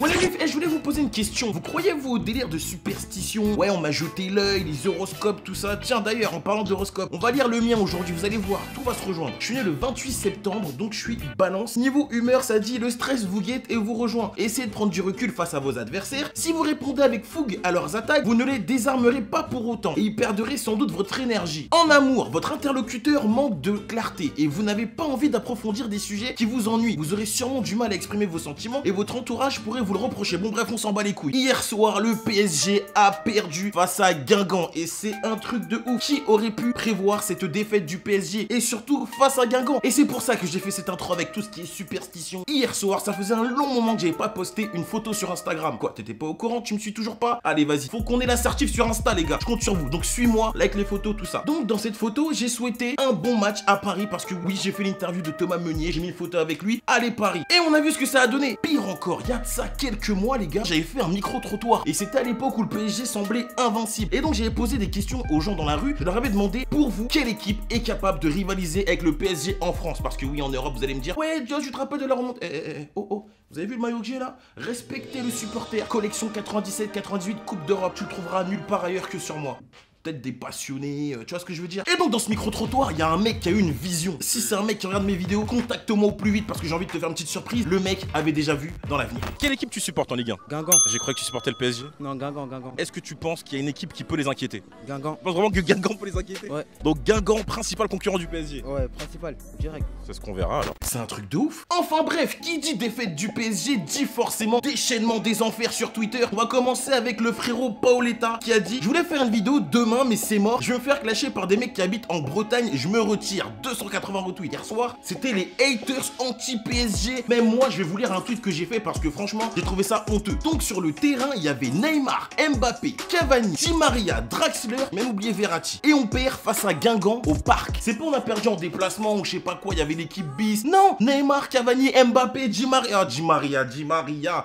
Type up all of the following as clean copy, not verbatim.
Bon les mecs, je voulais vous poser une question. Vous croyez-vous au délire de superstition? Ouais, on m'a jeté l'œil, les horoscopes, tout ça. Tiens d'ailleurs, en parlant d'horoscope, on va lire le mien aujourd'hui, vous allez voir, tout va se rejoindre. Je suis né le 28 septembre, donc je suis balance. Niveau humeur, ça dit le stress vous guette et vous rejoint. Essayez de prendre du recul face à vos adversaires. Si vous répondez avec fougue à leurs attaques, vous ne les désarmerez pas pour autant et ils perdraient sans doute votre énergie. En amour, votre interlocuteur manque de clarté et vous n'avez pas envie d'approfondir des sujets qui vous ennuient. Vous aurez sûrement du mal à exprimer vos sentiments et votre entourage pourrait vous le reprocher. Bon bref, on s'en bat les couilles. Hier soir, le PSG a perdu face à Guingamp et c'est un truc de ouf. Qui aurait pu prévoir cette défaite du PSG et surtout face à Guingamp? Et c'est pour ça que j'ai fait cette intro avec tout ce qui est superstition. Hier soir, ça faisait un long moment que j'avais pas posté une photo sur Instagram. Quoi, t'étais pas au courant? Tu me suis toujours pas? Allez, vas-y. Faut qu'on ait l'assertif sur Insta, les gars. Je compte sur vous. Donc suis-moi, like les photos, tout ça. Donc dans cette photo, j'ai souhaité un bon match à Paris parce que oui, j'ai fait l'interview de Thomas Meunier, j'ai mis une photo avec lui. Allez Paris. Et on a vu ce que ça a donné. Pire encore, il y a de ça quelques mois, les gars, j'avais fait un micro-trottoir et c'était à l'époque où le PSG semblait invincible. Et donc j'avais posé des questions aux gens dans la rue. Je leur avais demandé, pour vous, quelle équipe est capable de rivaliser avec le PSG en France? Parce que oui, en Europe, vous allez me dire, ouais, Josh, tu te rappelles de la remontée? Oh, vous avez vu le maillot que j'ai là? Respectez le supporter. Collection 97-98 Coupe d'Europe. Tu le trouveras nulle part ailleurs que sur moi. Peut-être des passionnés, tu vois ce que je veux dire? Et donc dans ce micro-trottoir, il y a un mec qui a eu une vision. Si c'est un mec qui regarde mes vidéos, contacte-moi au plus vite parce que j'ai envie de te faire une petite surprise. Le mec avait déjà vu dans l'avenir. Quelle équipe tu supportes en Ligue 1? Guingamp. J'ai cru que tu supportais le PSG. Non, Guingamp. Est-ce que tu penses qu'il y a une équipe qui peut les inquiéter? Guingamp. Tu penses vraiment que Guingamp peut les inquiéter? Ouais. Donc Guingamp, principal concurrent du PSG. Ouais, principal, direct. C'est ce qu'on verra alors. C'est un truc de ouf. Enfin bref, qui dit défaite du PSG dit forcément déchaînement des enfers sur Twitter. On va commencer avec le frérot Paoletta qui a dit: je voulais faire une vidéo demain mais c'est mort. Je vais me faire clasher par des mecs qui habitent en Bretagne. Je me retire. 280 retweets. Hier soir, c'était les haters anti-PSG. Même moi, je vais vous lire un tweet que j'ai fait parce que franchement, j'ai trouvé ça honteux. Donc sur le terrain, il y avait Neymar, Mbappé, Cavani, Di Maria, Draxler, même oublié Verratti. Et on perd face à Guingamp au parc. C'est pas on a perdu en déplacement ou je sais pas quoi, il y avait l'équipe bis. Non, Neymar, Cavani, Mbappé, Di Maria,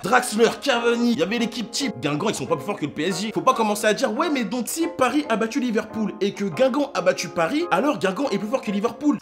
Draxler, Cavani. Il y avait l'équipe type. Guingamp, ils sont pas plus forts que le PSG. Faut pas commencer à dire, ouais, mais donc si Paris a battu Liverpool et que Guingamp a battu Paris, alors Guingamp est plus fort que Liverpool.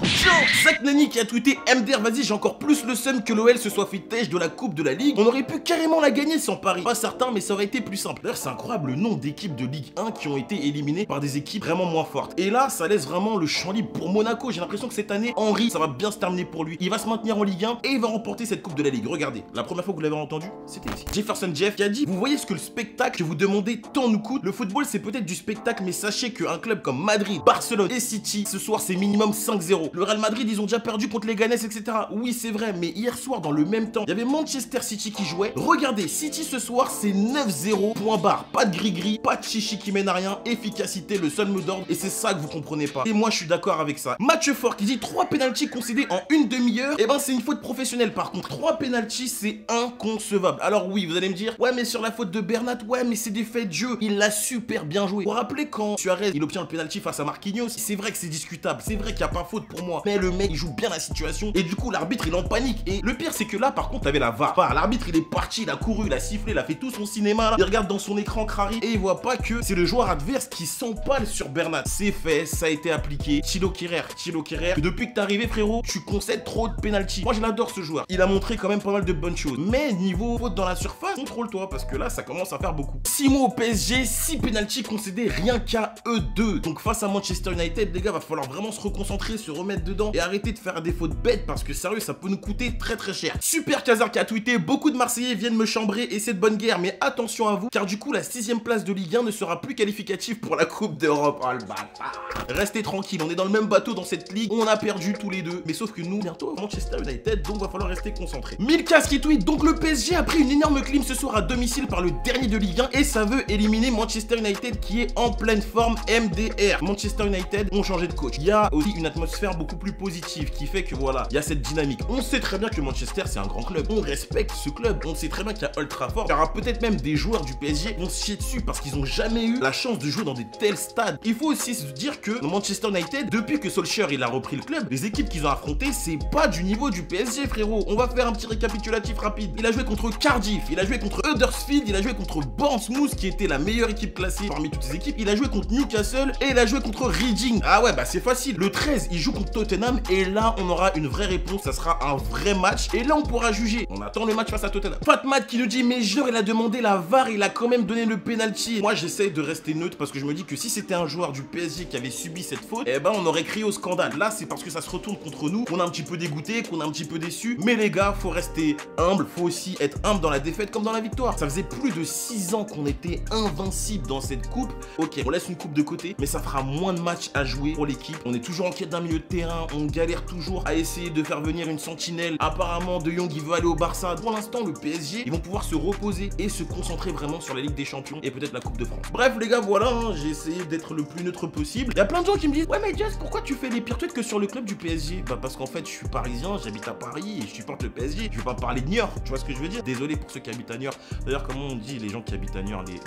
Zach Nani qui a tweeté MDR, vas-y, j'ai encore plus le seum que l'OL se soit fait têche de la coupe de la Ligue. On aurait pu carrément la gagner sans Paris. Pas certain, mais ça aurait été plus simple. D'ailleurs, c'est incroyable le nombre d'équipes de Ligue 1 qui ont été éliminées par des équipes vraiment moins fortes. Et là, ça laisse vraiment le champ libre pour Monaco. J'ai l'impression que cette année, Henry, ça va bien se terminer pour lui. Il va se maintenir en Ligue 1 et il va remporter cette coupe de la Ligue. Regardez, la première fois que vous l'avez entendu, c'était ici. Jefferson Jeff qui a dit: vous voyez ce que le spectacle que vous demandez tant nous coûte? Le football, c'est peut-être du spectacle, mais sachez qu'un club comme Madrid, Barcelone et City, ce soir c'est minimum 5-0. Le Real Madrid, ils ont déjà perdu contre les Ganes, etc. Oui, c'est vrai, mais hier soir, dans le même temps, il y avait Manchester City qui jouait. Regardez, City ce soir, c'est 9-0, point barre. Pas de gris-gris, pas de chichi qui mène à rien. Efficacité, le seul mot d'ordre. Et c'est ça que vous comprenez pas. Et moi, je suis d'accord avec ça. Match fort qui dit 3 pénaltys concédés en une demi-heure. Et ben, c'est une faute professionnelle. Par contre, 3 pénaltys, c'est inconcevable. Alors oui, vous allez me dire, ouais, mais sur la faute de Bernat, ouais, mais c'est des faits de jeu. Il l'a super bien joué. Vous vous rappelez quand Suarez, il obtient le pénalty face à Marquinhos? C'est vrai que c'est discutable, c'est vrai qu'il n'y a pas faute pour moi, mais le mec il joue bien la situation et du coup l'arbitre il est en panique. Et le pire c'est que là par contre t'avais la VAR. Enfin, l'arbitre il est parti, il a couru, il a sifflé, il a fait tout son cinéma là. Il regarde dans son écran crari et il voit pas que c'est le joueur adverse qui s'empale sur Bernat. C'est fait, ça a été appliqué. Thilo Kehrer, depuis que t'es arrivé frérot, tu concèdes trop de pénalty. Moi je l'adore ce joueur, il a montré quand même pas mal de bonnes choses. Mais niveau faute dans la surface, contrôle-toi parce que là ça commence à faire beaucoup. 6 mots au PSG, 6 pénalty concédés rien qu'à eux deux. Donc face à Manchester United, les gars, va falloir vraiment se reconcentrer, se remettre dedans et arrêter de faire des fautes bêtes parce que sérieux, ça peut nous coûter très très cher. Super Kazar qui a tweeté: beaucoup de Marseillais viennent me chambrer et c'est de bonne guerre, mais attention à vous car du coup la 6ème place de Ligue 1 ne sera plus qualificative pour la Coupe d'Europe. Oh le bâtard. Restez tranquille, on est dans le même bateau dans cette ligue, on a perdu tous les deux, mais sauf que nous bientôt Manchester United, donc va falloir rester concentré. Milkas qui tweet: donc le PSG a pris une énorme clim ce soir à domicile par le dernier de Ligue 1 et ça veut éliminer Manchester United qui est en pleine forme. MDR. Manchester United ont changé de coach. Il y a aussi une atmosphère beaucoup plus positive qui fait que voilà, il y a cette dynamique. On sait très bien que Manchester c'est un grand club. On respecte ce club. On sait très bien qu'il y a Old Trafford. Il y aura peut-être même des joueurs du PSG qui vont se chier dessus parce qu'ils ont jamais eu la chance de jouer dans des tels stades. Il faut aussi se dire que Manchester United, depuis que Solskjaer il a repris le club, les équipes qu'ils ont affrontées, c'est pas du niveau du PSG frérot. On va faire un petit récapitulatif rapide. Il a joué contre Cardiff, il a joué contre Huddersfield, il a joué contre Bournemouth qui était la meilleure équipe classée parmi toutes ces équipes. Il a joué contre contre Newcastle et il a joué contre Reading. Ah ouais, bah c'est facile. Le 13, il joue contre Tottenham et là, on aura une vraie réponse. Ça sera un vrai match et là, on pourra juger. On attend le match face à Tottenham. Fatmat qui nous dit, mais genre, il a demandé la VAR, il a quand même donné le penalty. Moi, j'essaie de rester neutre parce que je me dis que si c'était un joueur du PSG qui avait subi cette faute, eh ben, on aurait crié au scandale. Là, c'est parce que ça se retourne contre nous qu'on est un petit peu dégoûté, qu'on est un petit peu déçu. Mais les gars, faut rester humble. Faut aussi être humble dans la défaite comme dans la victoire. Ça faisait plus de 6 ans qu'on était invincible dans cette coupe. Ok, on laisse une coupe de côté, mais ça fera moins de matchs à jouer pour l'équipe. On est toujours en quête d'un milieu de terrain. On galère toujours à essayer de faire venir une sentinelle. Apparemment, De Jong, il veut aller au Barça. Pour l'instant, le PSG, ils vont pouvoir se reposer et se concentrer vraiment sur la Ligue des Champions et peut-être la Coupe de France. Bref, les gars, voilà, hein, j'ai essayé d'être le plus neutre possible. Il y a plein de gens qui me disent, ouais, mais Just, pourquoi tu fais des pires tweets que sur le club du PSG? Bah, parce qu'en fait, je suis parisien, j'habite à Paris et je supporte le PSG. Je vais pas parler de Niort, tu vois ce que je veux dire? Désolé pour ceux qui habitent à Niort. D'ailleurs, comment on dit les gens qui habitent à Niort, les...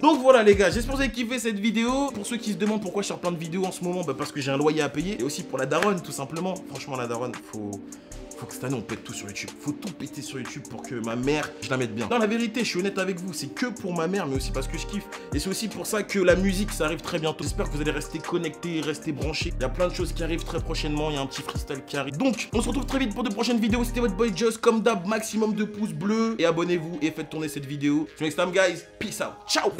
Donc voilà, les gars, j'espère que vous avez kiffé cette vidéo. Pour ceux qui se demandent pourquoi je sors plein de vidéos en ce moment, bah, parce que j'ai un loyer à payer et aussi pour la daronne, tout simplement. Franchement, la daronne, faut que cette année on pète tout sur YouTube. Faut tout péter sur YouTube pour que ma mère, je la mette bien. Non, la vérité, je suis honnête avec vous, c'est que pour ma mère, mais aussi parce que je kiffe. Et c'est aussi pour ça que la musique, ça arrive très bientôt. J'espère que vous allez rester connectés, rester branchés. Il y a plein de choses qui arrivent très prochainement. Il y a un petit freestyle qui arrive. Donc, on se retrouve très vite pour de prochaines vidéos. C'était votre boy Just. Comme d'hab, maximum de pouces bleus. Et abonnez-vous et faites tourner cette vidéo. See you next time, guys. Peace out. Ciao.